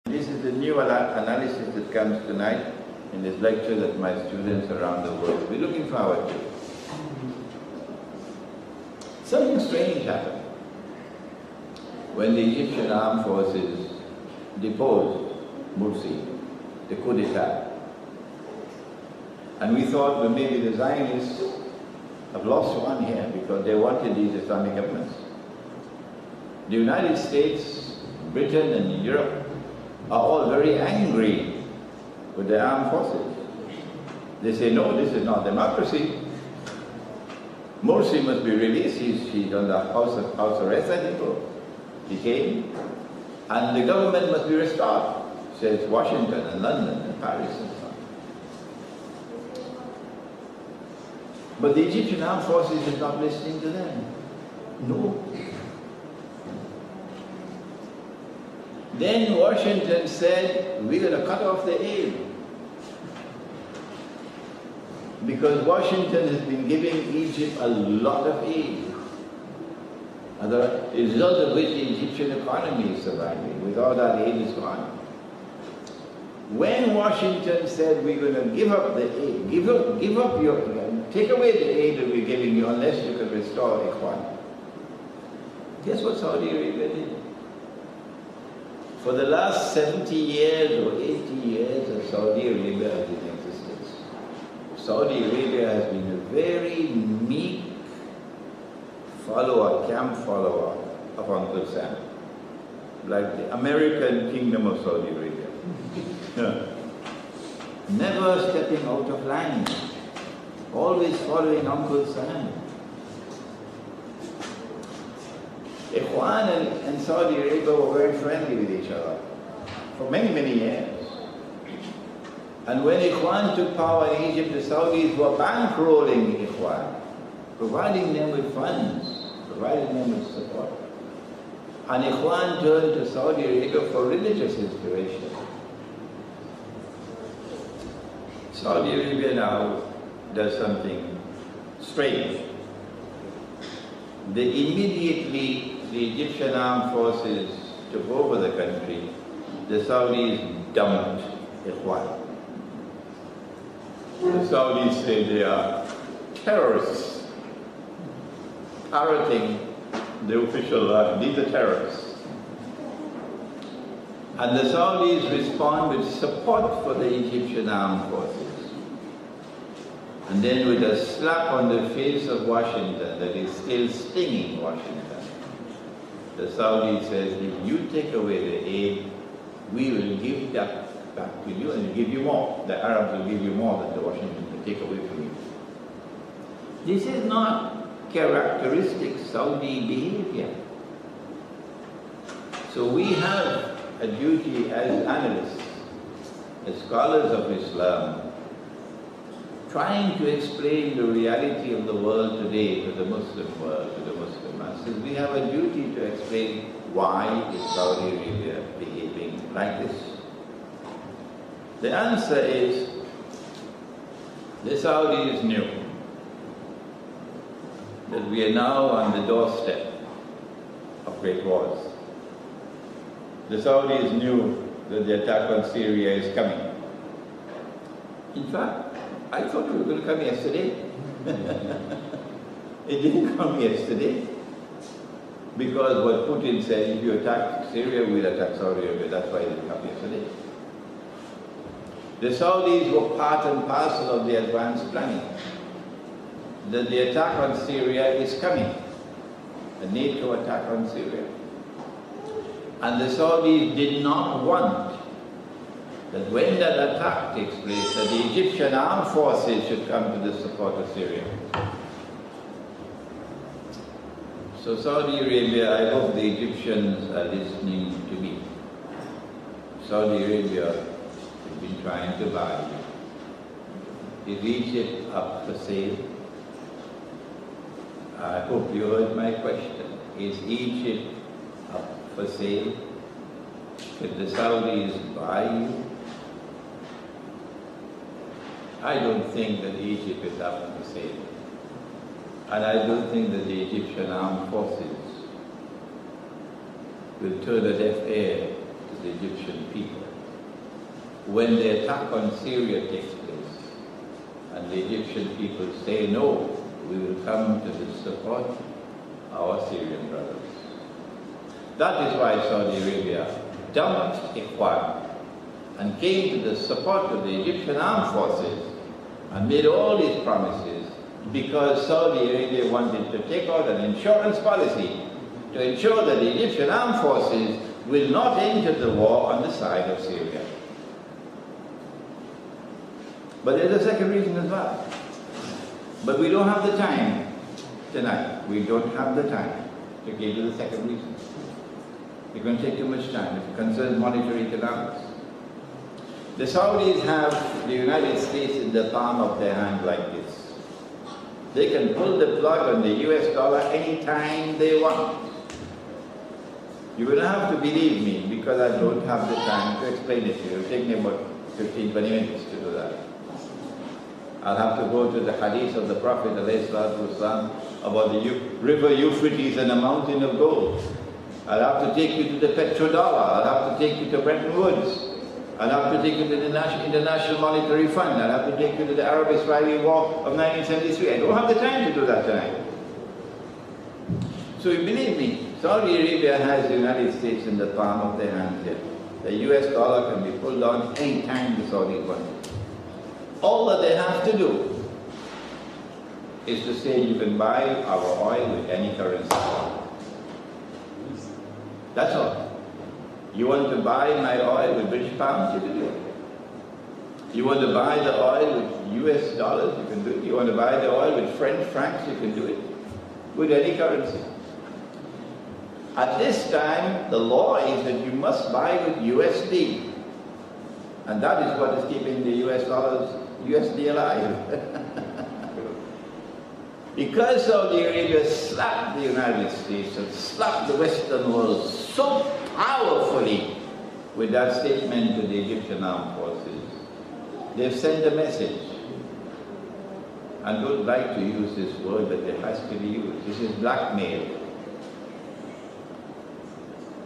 This is the new analysis that comes tonight in this lecture that my students around the world will be looking forward to. Something strange happened when the Egyptian armed forces deposed Morsi, the coup d'etat. And we thought, well, maybe the Zionists have lost one here because they wanted these Islamic governments. The United States, Britain and Europe are all very angry with the armed forces. They say, no, this is not democracy. Morsi must be released. He's under house arrest, I think, or he came. And the government must be restored, says Washington and London and Paris and so on. But the Egyptian armed forces is not listening to them. No. Then Washington said, we're going to cut off the aid. Because Washington has been giving Egypt a lot of aid. As a result of which the Egyptian economy is surviving. Without that aid is gone. When Washington said we're going to give up the aid, take away the aid that we're giving you unless you can restore the economy. Guess what Saudi Arabia did? For the last 70 years or 80 years that Saudi Arabia has been in existence, Saudi Arabia has been a very meek follower, camp follower of Uncle Sam, like the American Kingdom of Saudi Arabia. Never stepping out of line, always following Uncle Sam. Ikhwan and Saudi Arabia were very friendly with each other for many, many years. And when Ikhwan took power in Egypt, the Saudis were bankrolling Ikhwan, providing them with funds, providing them with support. And Ikhwan turned to Saudi Arabia for religious inspiration. Saudi Arabia now does something strange. Immediately the Egyptian armed forces took over the country, the Saudis dumped Ikhwan. The Saudis say they are terrorists, parroting the official line. These are terrorists. And the Saudis respond with support for the Egyptian armed forces. And then with a slap on the face of Washington that is still stinging Washington, the Saudi says, if you take away the aid, we will give that back to you and give you more. The Arabs will give you more than the Washington can take away from you. This is not characteristic Saudi behavior. So we have a duty as analysts, as scholars of Islam, trying to explain the reality of the world today to the Muslim world, to the Muslim masses. We have a duty to explain why is Saudi Arabia behaving like this. The answer is, the Saudis knew that we are now on the doorstep of great wars. The Saudis knew that the attack on Syria is coming. In fact, I thought it was going to come yesterday. It didn't come yesterday. Because what Putin said, if you attack Syria, we'll attack Saudi Arabia. That's why it didn't come yesterday. The Saudis were part and parcel of the advanced planning. That the attack on Syria is coming. A NATO attack on Syria. And the Saudis did not want that when that attack takes place, that the Egyptian armed forces should come to the support of Syria. So Saudi Arabia, I hope the Egyptians are listening to me. Saudi Arabia has been trying to buy you. Is Egypt up for sale? I hope you heard my question. Is Egypt up for sale? Should the Saudis buy you? I don't think that Egypt is up for sale. And I don't think that the Egyptian armed forces will turn a deaf ear to the Egyptian people. When the attack on Syria takes place, and the Egyptian people say no, we will come to the support our Syrian brothers. That is why Saudi Arabia dumped Ikhwan and came to the support of the Egyptian armed forces and made all these promises because Saudi Arabia wanted to take out an insurance policy to ensure that the Egyptian armed forces will not enter the war on the side of Syria. But there's a second reason as well. But we don't have the time tonight. We don't have the time to give you the second reason. It's going to take too much time. It concerns monetary economics. The Saudis have the United States in the palm of their hand like this. They can pull the plug on the US dollar anytime they want. You will have to believe me because I don't have the time to explain it to you. It'll take me about 15-20 minutes to do that. I'll have to go to the hadith of the Prophet ﷺ about the river Euphrates and a mountain of gold. I'll have to take you to the petrodollar. I'll have to take you to Bretton Woods. I'll have to take you to the International Monetary Fund. I'll have to take you to the Arab-Israeli War of 1973. I don't have the time to do that tonight. So you believe me, Saudi Arabia has the United States in the palm of their hands here. The US dollar can be pulled on any time the Saudis want. All that they have to do is to say you can buy our oil with any currency. That's all. You want to buy my oil with British pounds, you can do it. You want to buy the oil with US dollars, you can do it. You want to buy the oil with French francs, you can do it. With any currency. At this time, the law is that you must buy with USD. And that is what is keeping the US dollars, USD alive. Because Saudi Arabia slapped the United States and slapped the Western world so powerfully with that statement to the Egyptian armed forces, they've sent a message. I don't like to use this word, but it has to be used. This is blackmail.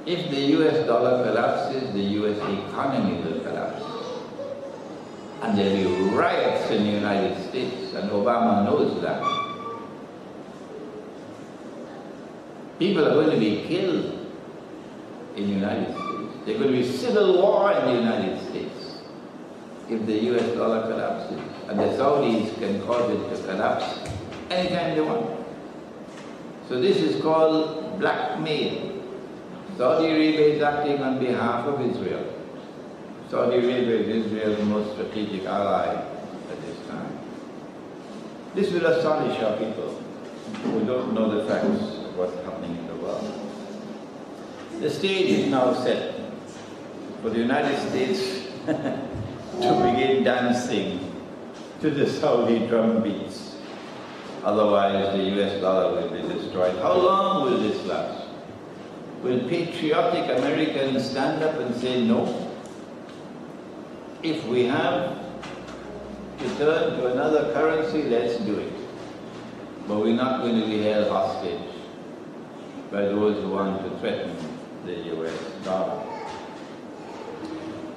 If the US dollar collapses, the US economy will collapse. And there will be riots in the United States, and Obama knows that. People are going to be killed in the United States. There's going to be civil war in the United States if the US dollar collapses. And the Saudis can cause it to collapse anytime they want. So this is called blackmail. Saudi Arabia is acting on behalf of Israel. Saudi Arabia is Israel's most strategic ally at this time. This will astonish our people who don't know the facts of what's happening in the world. The stage is now set for the United States to begin dancing to the Saudi drum beats. Otherwise the US dollar will be destroyed. How long will this last? Will patriotic Americans stand up and say no? If we have to turn to another currency, let's do it. But we're not going to be held hostage by those who want to threaten the US dollar.